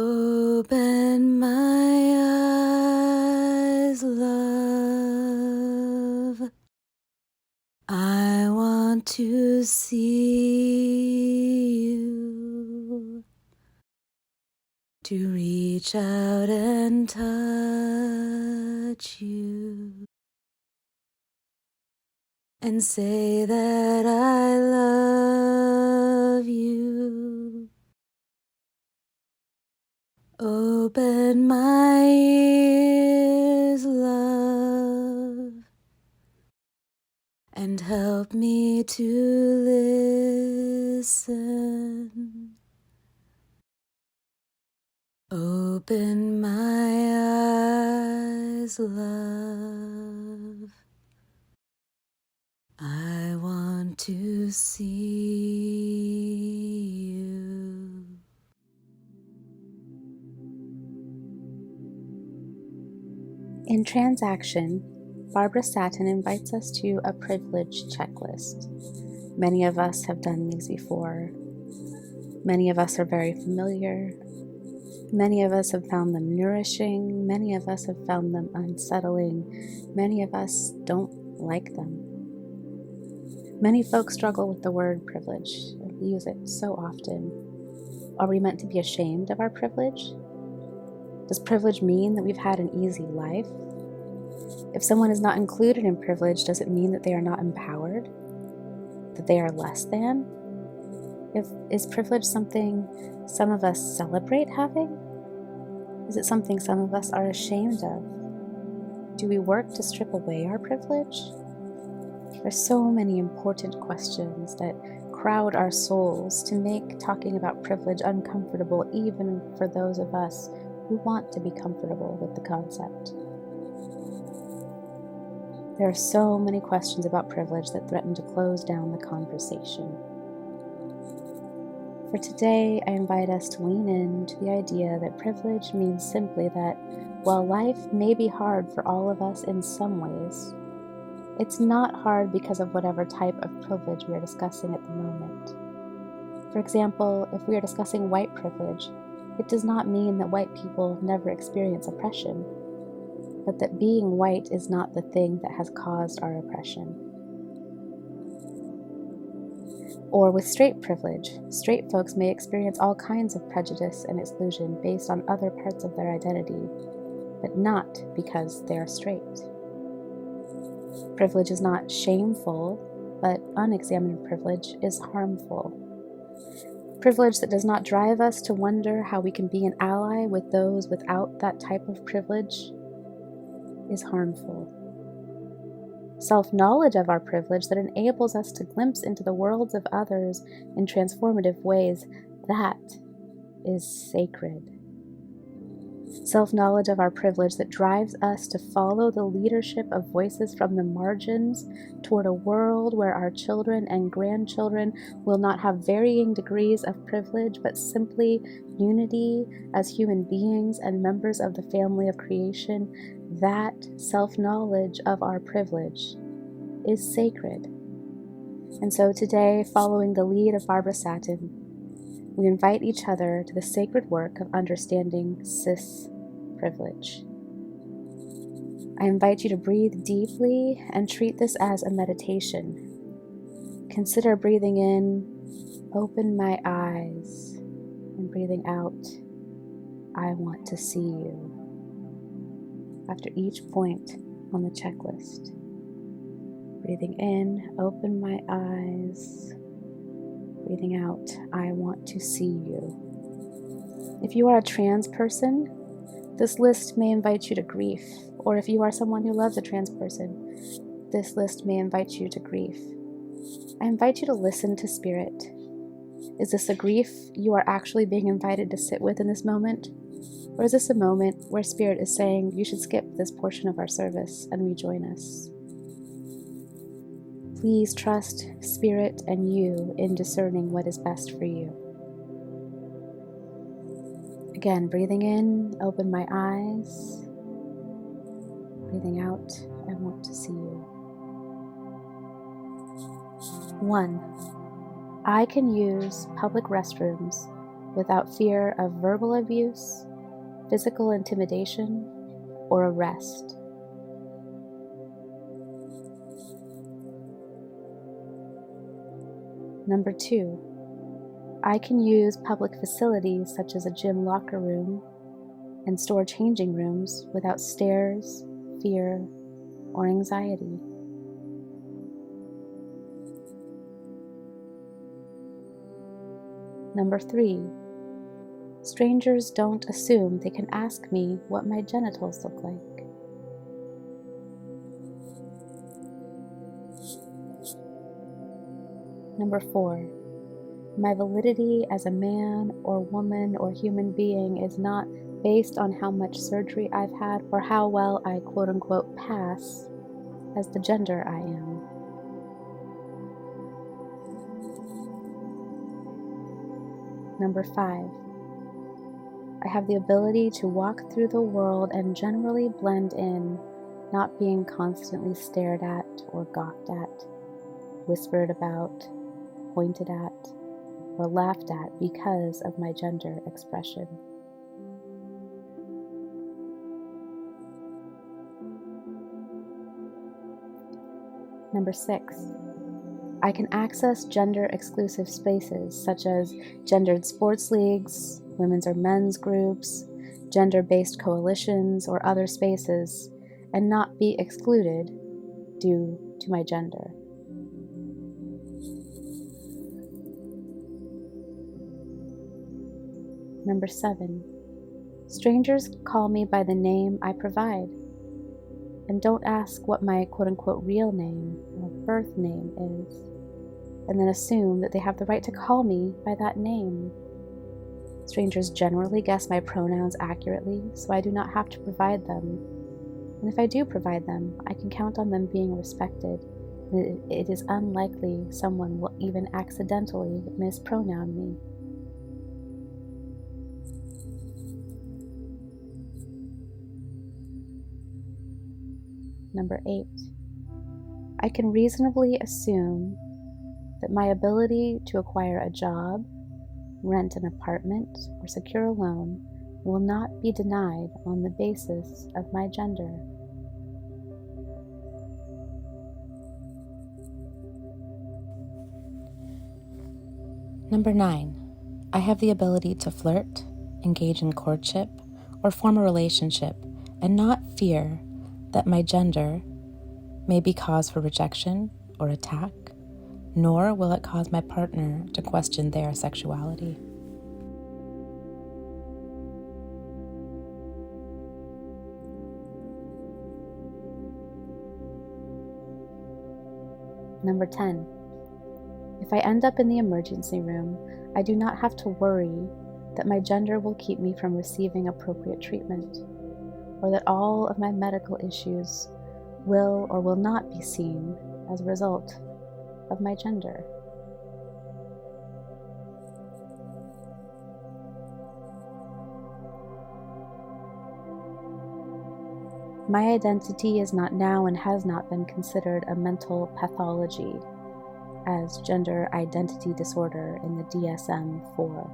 Open my eyes, love. I want to see you, to reach out and touch you, and say that I love you. Open my ears, love, and help me to listen. Open my eyes, love. I want to see you. In Transaction, Barbara Satin invites us to a privilege checklist. Many of us have done these before. Many of us are very familiar. Many of us have found them nourishing. Many of us have found them unsettling. Many of us don't like them. Many folks struggle with the word privilege. We use it so often. Are we meant to be ashamed of our privilege? Does privilege mean that we've had an easy life? If someone is not included in privilege, does it mean that they are not empowered? That they are less than? Is privilege something some of us celebrate having? Is it something some of us are ashamed of? Do we work to strip away our privilege? There's so many important questions that crowd our souls to make talking about privilege uncomfortable, even for those of us who want to be comfortable with the concept. There are so many questions about privilege that threaten to close down the conversation. For today, I invite us to lean into the idea that privilege means simply that while life may be hard for all of us in some ways, it's not hard because of whatever type of privilege we are discussing at the moment. For example, if we are discussing white privilege, it does not mean that white people never experience oppression, but that being white is not the thing that has caused our oppression. Or with straight privilege, straight folks may experience all kinds of prejudice and exclusion based on other parts of their identity, but not because they are straight. Privilege is not shameful, but unexamined privilege is harmful. Privilege that does not drive us to wonder how we can be an ally with those without that type of privilege is harmful. Self-knowledge of our privilege that enables us to glimpse into the worlds of others in transformative ways, that is sacred. Self-knowledge of our privilege that drives us to follow the leadership of voices from the margins toward a world where our children and grandchildren will not have varying degrees of privilege, but simply unity as human beings and members of the family of creation. That self-knowledge of our privilege is sacred. And so today, following the lead of Barbara Satin, we invite each other to the sacred work of understanding cis privilege. I invite you to breathe deeply and treat this as a meditation. Consider breathing in, open my eyes, and breathing out, I want to see you. After each point on the checklist. Breathing in, open my eyes. Breathing out, I want to see you. If you are a trans person, this list may invite you to grief. Or if you are someone who loves a trans person, this list may invite you to grief. I invite you to listen to Spirit. Is this a grief you are actually being invited to sit with in this moment? Or is this a moment where Spirit is saying you should skip this portion of our service and rejoin us? Please trust Spirit and you in discerning what is best for you. Again, breathing in, open my eyes. Breathing out, I want to see you. 1. I can use public restrooms without fear of verbal abuse, physical intimidation, or arrest. Number 2, I can use public facilities such as a gym locker room and store changing rooms without stares, fear, or anxiety. Number 3, strangers don't assume they can ask me what my genitals look like. Number 4, my validity as a man or woman or human being is not based on how much surgery I've had or how well I quote-unquote pass as the gender I am. Number 5, I have the ability to walk through the world and generally blend in, not being constantly stared at or gawked at, whispered about, pointed at, or laughed at because of my gender expression. Number 6, I can access gender-exclusive spaces such as gendered sports leagues, women's or men's groups, gender-based coalitions, or other spaces, and not be excluded due to my gender. Number 7, strangers call me by the name I provide and don't ask what my quote-unquote real name or birth name is, and then assume that they have the right to call me by that name. Strangers generally guess my pronouns accurately, so I do not have to provide them. And if I do provide them, I can count on them being respected. It is unlikely someone will even accidentally mispronoun me. Number 8, I can reasonably assume that my ability to acquire a job, rent an apartment, or secure a loan will not be denied on the basis of my gender. Number 9, I have the ability to flirt, engage in courtship, or form a relationship and not fear that my gender may be cause for rejection or attack, nor will it cause my partner to question their sexuality. Number 10, if I end up in the emergency room, I do not have to worry that my gender will keep me from receiving appropriate treatment, or that all of my medical issues will or will not be seen as a result of my gender. My identity is not now and has not been considered a mental pathology as gender identity disorder in the DSM-4.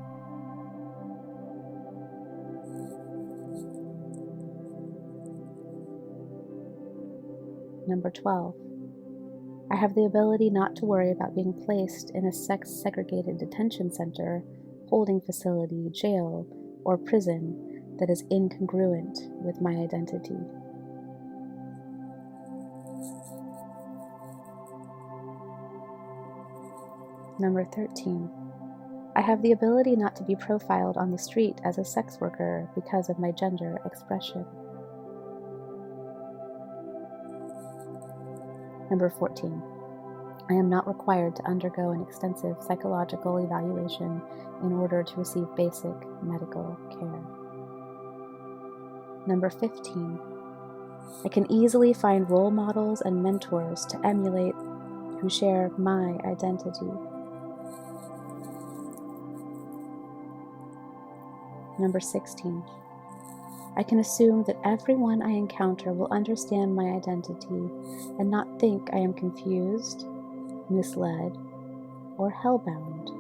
Number 12, I have the ability not to worry about being placed in a sex-segregated detention center, holding facility, jail, or prison that is incongruent with my identity. Number 13, I have the ability not to be profiled on the street as a sex worker because of my gender expression. Number 14, I am not required to undergo an extensive psychological evaluation in order to receive basic medical care. Number 15, I can easily find role models and mentors to emulate who share my identity. Number 16, I can assume that everyone I encounter will understand my identity and not think I am confused, misled, or hellbound.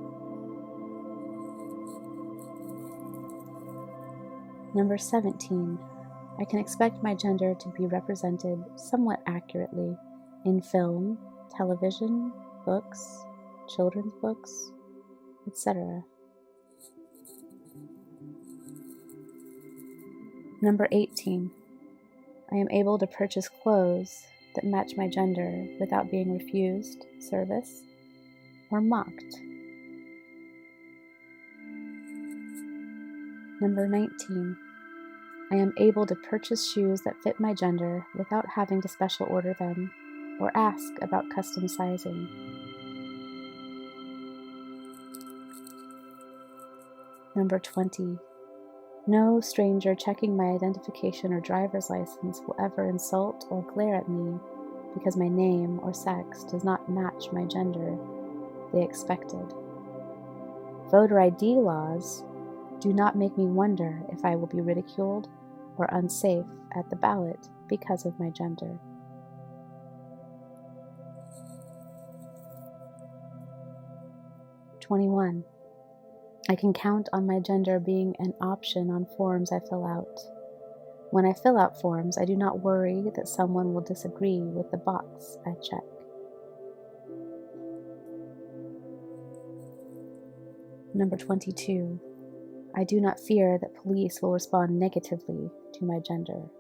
Number 17. I can expect my gender to be represented somewhat accurately in film, television, books, children's books, etc. Number 18. I am able to purchase clothes that match my gender without being refused service or mocked. Number 19. I am able to purchase shoes that fit my gender without having to special order them or ask about custom sizing. Number 20. No stranger checking my identification or driver's license will ever insult or glare at me because my name or sex does not match my gender they expected. Voter ID laws do not make me wonder if I will be ridiculed or unsafe at the ballot because of my gender. "21. I can count on my gender being an option on forms I fill out. When I fill out forms, I do not worry that someone will disagree with the box I check. Number 22. I do not fear that police will respond negatively to my gender.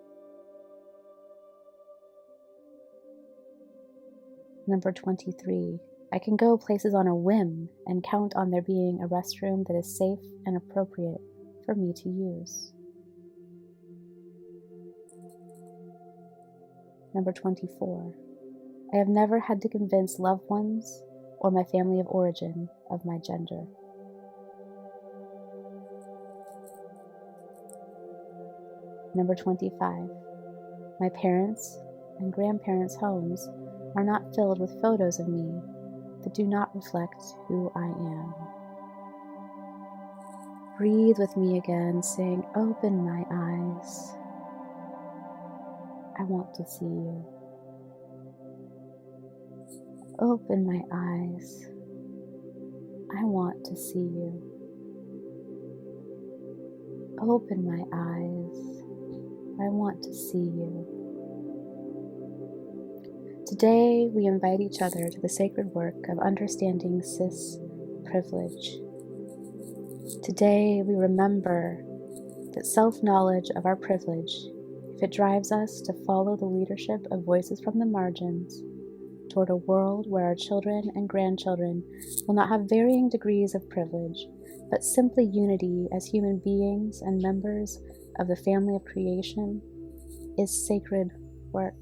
Number 23. I can go places on a whim and count on there being a restroom that is safe and appropriate for me to use. Number 24. I have never had to convince loved ones or my family of origin of my gender. Number 25. My parents' and grandparents' homes are not filled with photos of me that do not reflect who I am. Breathe with me again, saying, "Open my eyes. I want to see you. Open my eyes. I want to see you. Open my eyes. I want to see you." Today, we invite each other to the sacred work of understanding cis privilege. Today, we remember that self-knowledge of our privilege, if it drives us to follow the leadership of voices from the margins toward a world where our children and grandchildren will not have varying degrees of privilege, but simply unity as human beings and members of the family of creation, is sacred work.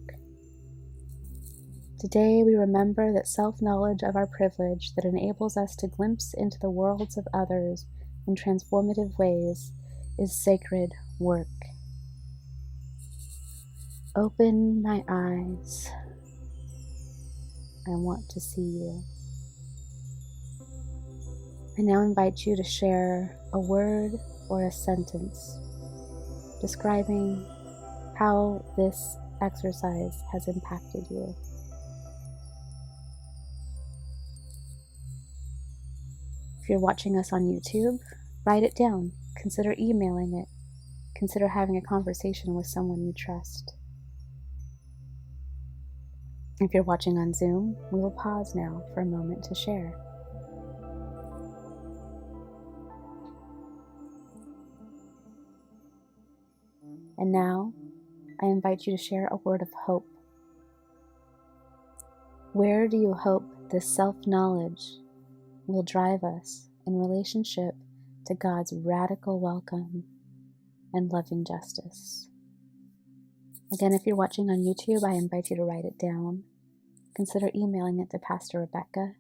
Today, we remember that self-knowledge of our privilege that enables us to glimpse into the worlds of others in transformative ways is sacred work. Open my eyes. I want to see you. I now invite you to share a word or a sentence describing how this exercise has impacted you. If you're watching us on YouTube, write it down. Consider emailing it. Consider having a conversation with someone you trust. If you're watching on Zoom, we will pause now for a moment to share. And now, I invite you to share a word of hope. Where do you hope this self-knowledge will drive us in relationship to God's radical welcome and loving justice? Again, if you're watching on YouTube, I invite you to write it down. Consider emailing it to Pastor Rebecca,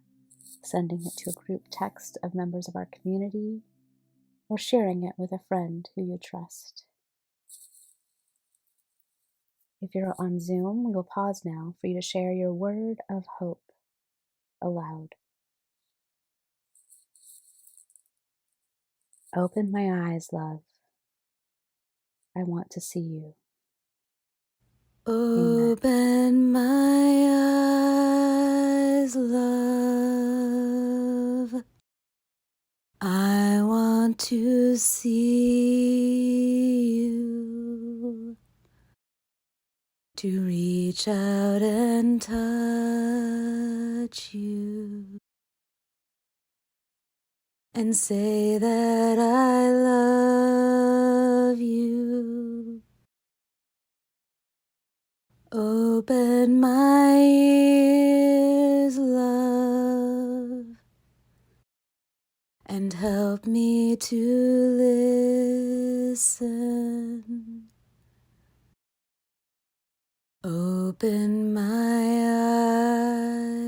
sending it to a group text of members of our community, or sharing it with a friend who you trust. If you're on Zoom, we will pause now for you to share your word of hope aloud. Open my eyes, love. I want to see you. Amen. Open my eyes, love. I want to see you. to reach out and touch you and say that I love you. Open my ears, love, and help me to listen. Open my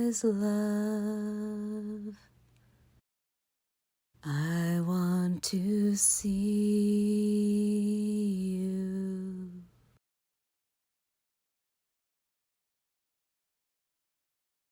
eyes, love. I want to see